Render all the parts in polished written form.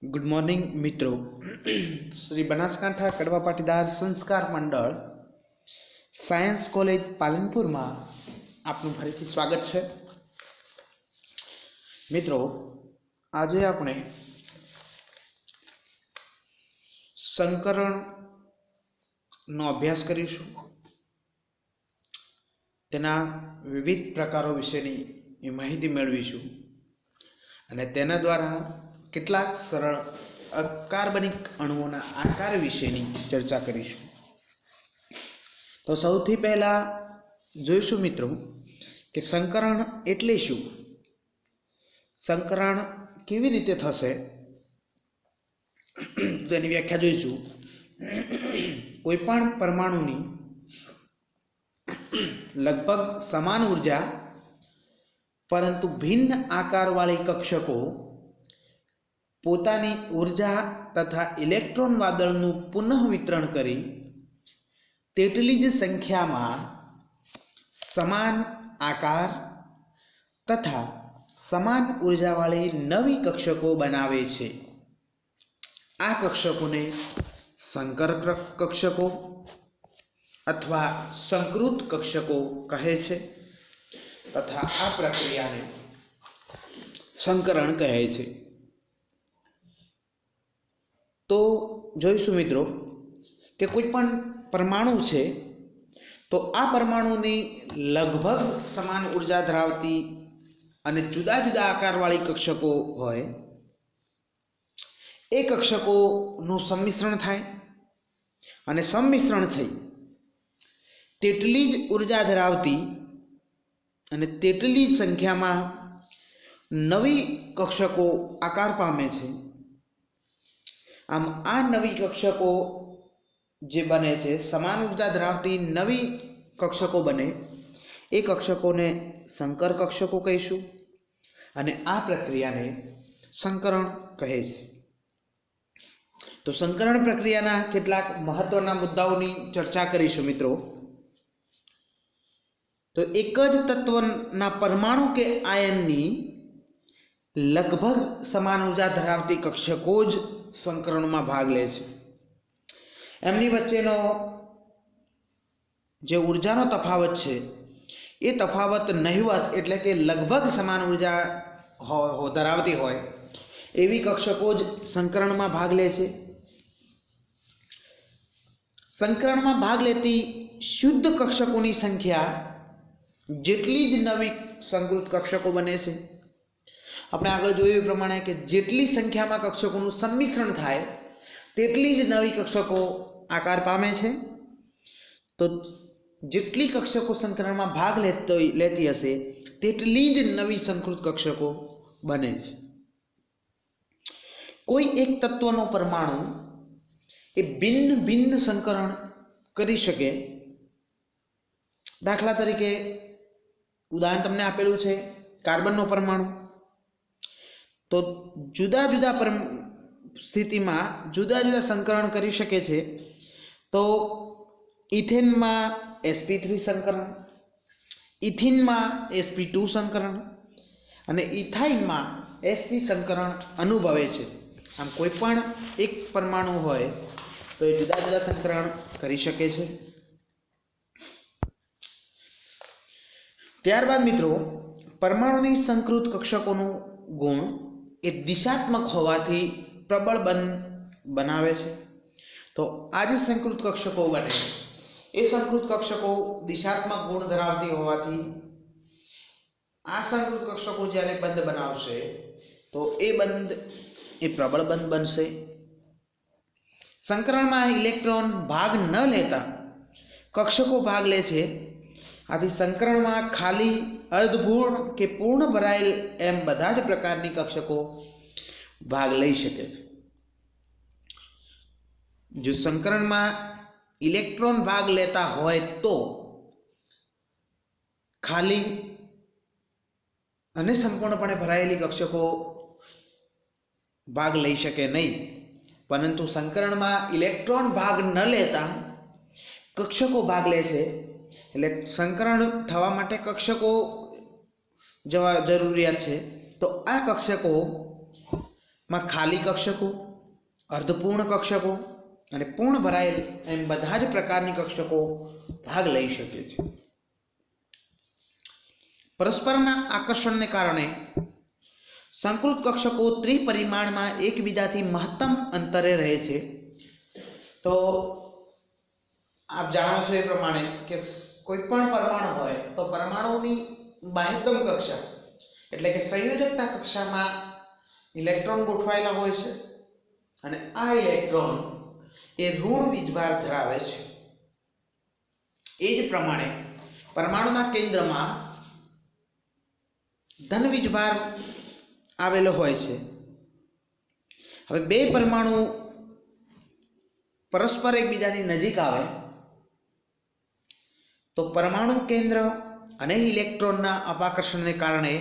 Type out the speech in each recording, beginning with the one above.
Good morning મિત્રો. શ્રી બનાસકાંઠા કડવા પાટીદાર સંસ્કાર મંડળ સાયન્સ કોલેજ પાલનપુરમાં આપનું ફરીથી સ્વાગત છે. મિત્રો, આજે આપણે સંકરણનો અભ્યાસ કરીશું. તેના વિવિધ પ્રકારો વિશેની માહિતી મેળવીશું અને તેના દ્વારા કેટલાક સરળ અકાર્બનિક અણુઓના આકાર વિશેની ચર્ચા કરીશું. તો સૌથી પહેલા જોઈશું મિત્રો કે સંકરણ એટલે શું, સંકરણ કેવી રીતે થશે તેની વ્યાખ્યા જોઈશું. કોઈ પણ પરમાણુની લગભગ સમાન ઉર્જા પરંતુ ભિન્ન આકારવાળી કક્ષકો પોતાની ઉર્જા તથા ઇલેક્ટ્રોન વાદળનું પુનઃ વિતરણ કરી તેટલી જ સંખ્યામાં સમાન આકાર તથા સમાન ઉર્જાવાળી નવી કક્ષકો બનાવે છે. આ કક્ષકોને સંકર કક્ષકો અથવા સંકૃત કક્ષકો કહે છે તથા આ પ્રક્રિયાને સંકરણ કહે છે. તો જોઈશું મિત્રો કે કોઈ પણ પરમાણુ છે તો આ પરમાણુની લગભગ સમાન ઉર્જા ધરાવતી અને જુદા જુદા આકારવાળી કક્ષકો હોય, એ કક્ષકોનું સંમિશ્રણ થાય અને સંમિશ્રણ થઈ તેટલી જ ઉર્જા ધરાવતી અને તેટલી જ સંખ્યામાં નવી કક્ષકો આકાર પામે છે. આમ આ નવી કક્ષકો જે બને છે, સમાન ઉર્જા ધરાવતી નવી કક્ષકો બને, એ કક્ષકોને સંકર કક્ષકો કહીશું અને આ પ્રક્રિયાને સંકરણ કહે છે. તો સંકરણ પ્રક્રિયાના કેટલાક મહત્વના મુદ્દાઓની ચર્ચા કરીશું મિત્રો. તો એક જ તત્વના પરમાણુ કે આયનની લગભગ સમાન ઉર્જા ધરાવતી કક્ષકો જ સંકરણમાં ભાગ લે છે. એમની વચ્ચેનો જે ઉર્જાનો તફાવત છે એ તફાવત નહિવત એટલે કે લગભગ સમાન ઉર્જા ધરાવતી હોય એવી કક્ષકો જ સંકરણમાં ભાગ લે છે. સંકરણમાં ભાગ લેતી શુદ્ધ કક્ષકોની સંખ્યા જેટલી જ નવી સંકૃત કક્ષકો બને છે. આપણે આગળ જોયું એ પ્રમાણે કે જેટલી સંખ્યામાં કક્ષકોનું સંમિશ્રણ થાય તેટલી જ નવી કક્ષકો આકાર પામે છે. તો જેટલી કક્ષકો સંકરણમાં ભાગ લેતી હશે તેટલી જ નવી સંકૃત કક્ષકો બને છે. કોઈ એક તત્વનો પરમાણુ એ ભિન્ન ભિન્ન સંકરણ કરી શકે. દાખલા તરીકે ઉદાહરણ તમને આપેલું છે કાર્બનનો પરમાણુ. તો જુદા જુદા સ્થિતિમાં જુદા જુદા સંકરણ કરી શકે છે. તો ઇથેનમાં sp3 સંકરણ, ઇથિનમાં sp2 સંકરણ અને ઇથાઇનમાં sp સંકરણ અનુભવે છે. આમ કોઈ પણ એક પરમાણુ હોય તો એ જુદા જુદા સંકરણ કરી શકે છે. ત્યારબાદ મિત્રો, પરમાણુની સંકૃત કક્ષકોનું ગુણ એ દિશાત્મક હોવાથી પ્રબળ બંધ બનાવે છે. તો આ જે સંકૃત કક્ષકો બને એ સંકૃત કક્ષકો દિશાત્મક ગુણ ધરાવતી હોવાથી આ સંકૃત કક્ષકો જ્યારે બંધ બનાવશે તો એ બંધ એ પ્રબળ બંધ બનશે. સંકરણમાં ઇલેક્ટ્રોન ભાગ ન લેતા કક્ષકો ભાગ લે છે. આથી સંકરણમાં ખાલી અર્ધપૂર્ણ કે પૂર્ણ ભરાયેલ એમ બધા જ પ્રકારની કક્ષકો ભાગ લઈ શકે છે. જો સંકરણમાં ઇલેક્ટ્રોન ભાગ લેતા હોય તો ખાલી અને સંપૂર્ણપણે ભરાયેલી કક્ષકો ભાગ લઈ શકે નહીં, પરંતુ સંકરણમાં ઇલેક્ટ્રોન ભાગ ન લેતા કક્ષકો ભાગ લે છે. એટલે સંકરણ થવા માટે કક્ષકો જરૂરિયાત છે. તો આ કક્ષકો માં ખાલી કક્ષકો, અર્ધપૂર્ણ કક્ષકો અને પૂર્ણ ભરાયેલ એમ બધા જ પ્રકારની કક્ષકો ભાગ લઈ શકે છે. પરસ્પરના આકર્ષણને કારણે સંકૃત કક્ષકો ત્રિપરિમાણમાં એકબીજાથી મહત્તમ અંતરે રહે છે. તો આપ જાણો છો એ પ્રમાણે કે કોઈ પણ પરમાણુ હોય તો પરમાણુની બાહ્યતમ કક્ષા એટલે કે સંયોજકતા કક્ષામાં ઇલેક્ટ્રોન ગોઠવાયેલા હોય છે અને આ ઇલેક્ટ્રોન એ ઋણ વીજભાર ધરાવે છે. એ જ પ્રમાણે પરમાણુના કેન્દ્રમાં ધન વીજભાર આવેલો હોય છે. હવે બે પરમાણુ પરસ્પર એકબીજાની નજીક આવે તો પરમાણુ કેન્દ્ર અને ઇલેક્ટ્રોનના અપાકર્ષણને કારણે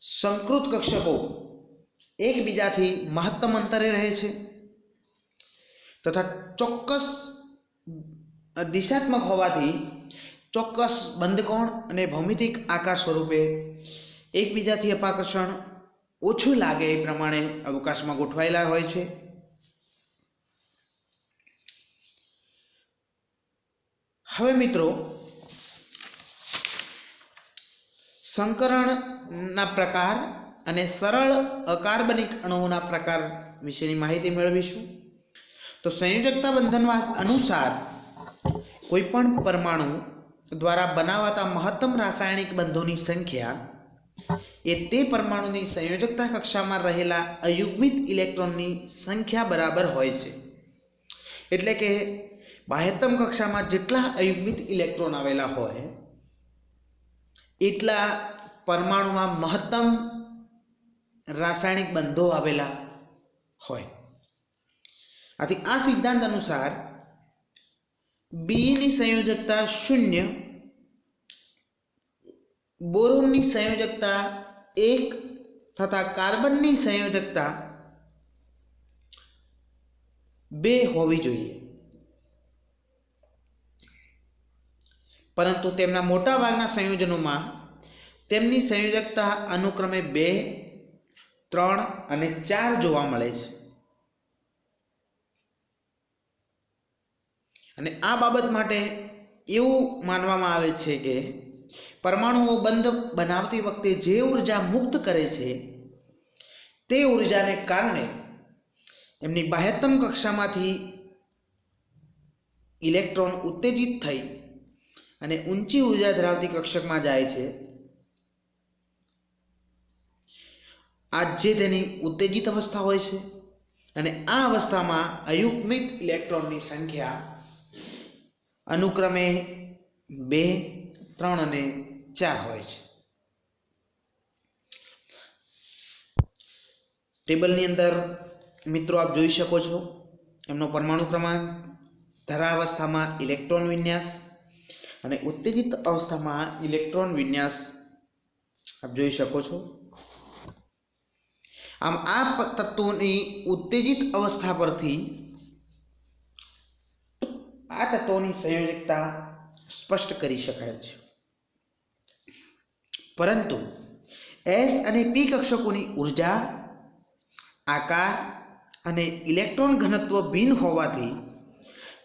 સંકૃત કક્ષકો એકબીજાથી મહત્તમ અંતરે રહે છે તથા ચોક્કસ દિશાત્મક હોવાથી ચોક્કસ બંધકોણ અને ભૌમિતિક આકાર સ્વરૂપે એકબીજાથી અપાકર્ષણ ઓછું લાગે એ પ્રમાણે અવકાશમાં ગોઠવાયેલા હોય છે. હવે મિત્રો, સંકરણના પ્રકાર અને સરળ અકાર્બનિક અણુઓના પ્રકાર વિશેની માહિતી મેળવીશું. તો સંયોજકતા બંધનવાદ અનુસાર કોઈ પણ પરમાણુ દ્વારા બનાવાતા મહત્તમ રાસાયણિક બંધોની સંખ્યા એ તે પરમાણુની સંયોજકતા કક્ષામાં રહેલા અયુગ્મિત ઇલેક્ટ્રોનની સંખ્યા બરાબર હોય છે. એટલે કે બાહ્યતમ કક્ષામાં જેટલા અયુગ્મિત ઇલેક્ટ્રોન આવેલા હોય એટલા પરમાણુમાં મહત્તમ રાસાયણિક બંધો આવેલા હોય. આથી આ સિદ્ધાંત અનુસાર બીની સંયોજકતા 0, બોરોનની સંયોજકતા 1 તથા કાર્બનની સંયોજકતા 2 હોવી જોઈએ. પરંતુ તેમના મોટાભાગના સંયોજનોમાં તેમની સંયોજકતા અનુક્રમે 2, 3 અને 4 જોવા મળે છે. અને આ બાબત માટે એવું માનવામાં આવે છે કે પરમાણુઓ બંધ બનાવતી વખતે જે ઉર્જા મુક્ત કરે છે તે ઉર્જાને કારણે એમની બાહ્યતમ કક્ષામાંથી ઇલેક્ટ્રોન ઉત્તેજિત થઈ અને ઊંચી ઉર્જા ધરાવતી કક્ષકમાં જાય છે. આ જે તેની ઉત્તેજિત અવસ્થા હોય છે અને આ અવસ્થામાં અયુગ્મિત ઇલેક્ટ્રોનની સંખ્યા અનુક્રમે 2, 3 અને 4 હોય છે. ટેબલની અંદર મિત્રો આપ જોઈ શકો છો એમનો પરમાણુ ક્રમાંક, ધરાવસ્થામાં ઇલેક્ટ્રોન વિન્યાસ અને ઉત્તેજિત અવસ્થામાં ઇલેક્ટ્રોન વિન્યાસ આપ જોઈ શકો છો. આમ આ તત્વોની ઉત્તેજિત અવસ્થા પરથી આ તત્વોની સંયોજકતા સ્પષ્ટ કરી શકાય છે. પરંતુ એસ અને પી કક્ષકોની ઉર્જા, આકાર અને ઇલેક્ટ્રોન ઘનત્વ ભિન્ન હોવાથી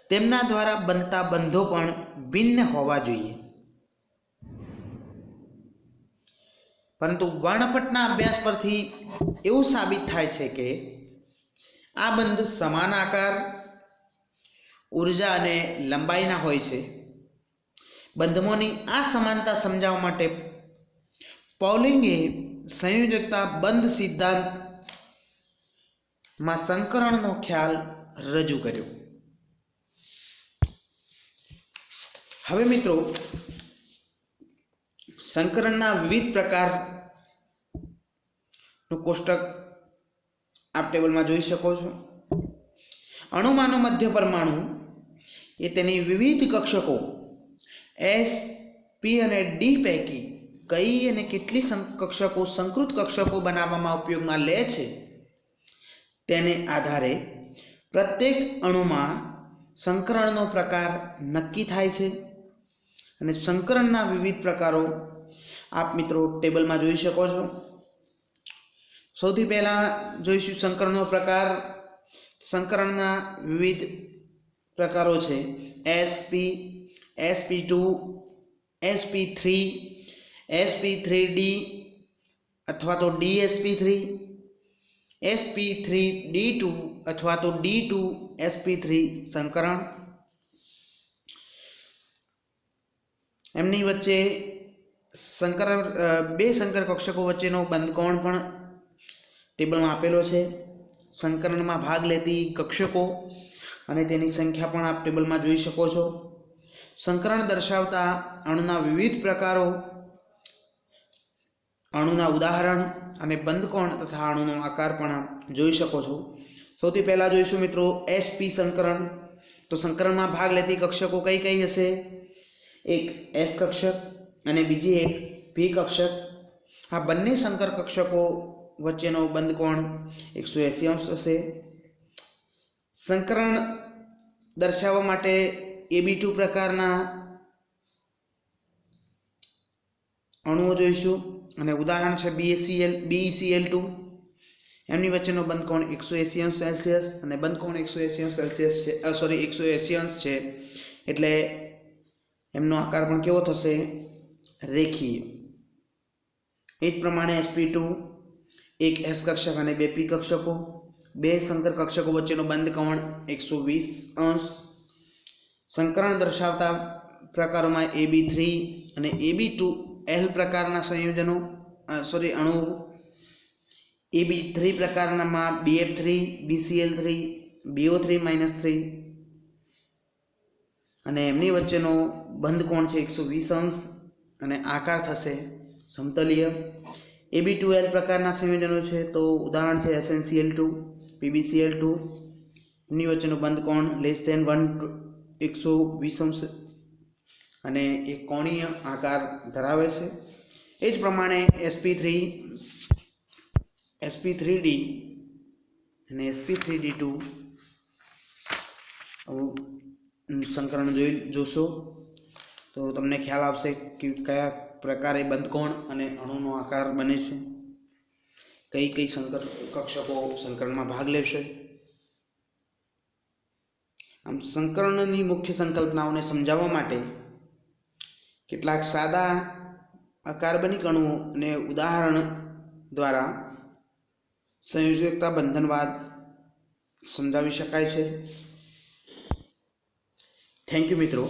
તેમના દ્વારા બનતા બંધો પણ ભિન્ન હોવા જોઈએ. પરંતુ વર્ણપટના અભ્યાસ પરથી એવું સાબિત થાય છે કે આ બંધ સમાન આકાર, ઉર્જા અને લંબાઈના હોય છે. બંધોની આ સમાનતા સમજાવવા માટે પૌલિંગે સંયોજકતા બંધ સિદ્ધાંતમાં સંકરણનો ખ્યાલ રજૂ કર્યો. હવે મિત્રો, સંકરણના વિવિધ પ્રકારનું કોષ્ટક આપ ટેબલમાં જોઈ શકો છો. અણુમાંનો મધ્ય પરમાણુ એ તેની વિવિધ કક્ષકો એસ, પી અને ડી પૈકી કઈ અને કેટલી કક્ષકો સંકૃત કક્ષકો બનાવવામાં ઉપયોગમાં લે છે તેને આધારે પ્રત્યેક અણુમાં સંકરણનો પ્રકાર નક્કી થાય છે. અને સંકરણના વિવિધ પ્રકારો આપ મિત્રો ટેબલમાં જોઈ શકો છો. સૌથી પહેલાં જોઈશું સંકરણનો પ્રકાર. સંકરણના વિવિધ પ્રકારો છે SP, SP2, SP3, SP3D અથવા તો DSP3, SP3D2 અથવા તો D2SP3 સંકરણ. એમની વચ્ચે બે સંકર કક્ષકો વચ્ચેનો બંધકોણ પણ ટેબલમાં આપેલો છે. સંકરણમાં ભાગ લેતી કક્ષકો અને તેની સંખ્યા પણ આપ ટેબલમાં જોઈ શકો છો. સંકરણ દર્શાવતા અણુના વિવિધ પ્રકારો, અણુના ઉદાહરણ અને બંધકોણ તથા અણુનો આકાર પણ આપ જોઈ શકો છો. સૌથી પહેલાં જોઈશું મિત્રો SP સંકરણ. તો સંકરણમાં ભાગ લેતી કક્ષકો કઈ કઈ હશે? એક S કક્ષક અને બીજી એક P કક્ષક. આ બંને સંકર કક્ષકો વચ્ચેનો બંધકોણ 180 અંશ હશે. સંકરણ દર્શાવવા માટે AB2 પ્રકારના અણુઓ જોઈશું અને ઉદાહરણ છે BeCl2. એમની વચ્ચેનો બંધકોણ 180 અંશ સેલ્સિયસ અને બંધકોણ 180 અંશ સેલ્સિયસ છે, 180 અંશ છે, એટલે એમનો આકાર પણ કેવો થશે? રેખીય. એ જ પ્રમાણે SP2, એક S કક્ષક અને બે P કક્ષકો. બે સંકર કક્ષકો વચ્ચેનો બંધકોણ 120 અંશ. સંકરણ દર્શાવતા પ્રકારોમાં AB3 અને AB2L પ્રકારના સંયોજનો અણુઓ. AB3 પ્રકારનામાં BF3, BCl3, BO3-3 અને એમની વચ્ચેનો બંધકોણ છે 120 અંશ અને આકાર થશે સમતલીય. AB2L પ્રકારના સંયોજનો છે, તો ઉદાહરણ છે SnCl2, PbCl2. એમની વચ્ચેનો બંધકોણ <120 અંશ અને એક કોણીય આકાર ધરાવે છે. એ જ પ્રમાણે SP3, SP3D અને SP3D2 સંકરણ જોશો તો તમને ખ્યાલ આવશે કે કયા પ્રકારે બંધકોણ અને અણુનો આકાર બને છે, કઈ કઈ સંકર કક્ષકો સંકરણમાં ભાગ લેશે. આમ સંકરણની મુખ્ય સંકલ્પનાઓને સમજાવવા માટે કેટલાક સાદા અકાર્બનિક અણુઓને ઉદાહરણ દ્વારા સંયોજકતા બંધનવાદ સમજાવી શકાય છે. થેન્ક યુ મિત્રો.